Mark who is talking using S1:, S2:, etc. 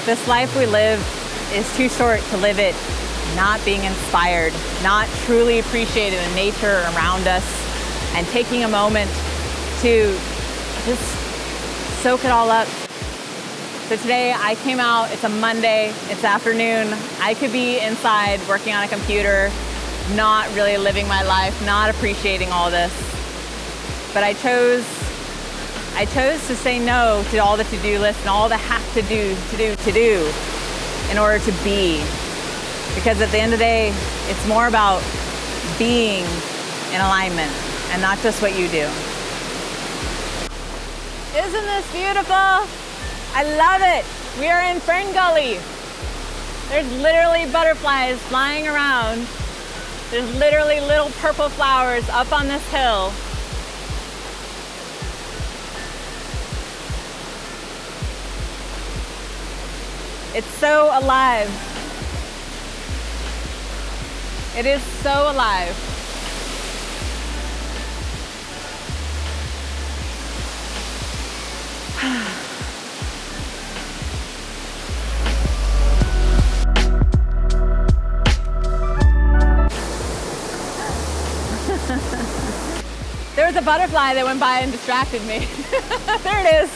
S1: This life we live is too short to live it not being inspired, not truly appreciating the nature around us, and taking a moment to just soak it all up. So today I came out, it's a Monday, it's afternoon. I could be inside working on a computer, not really living my life, not appreciating all this. But I chose to say no to all the to-do list and all the have to do in order to be. Because at the end of the day, it's more about being in alignment and not just what you do. Isn't this beautiful? I love it. We are in Fern Gully. There's literally butterflies flying around. There's literally little purple flowers up on this hill. It's so alive. It is so alive. There was a butterfly that went by and distracted me. There it is.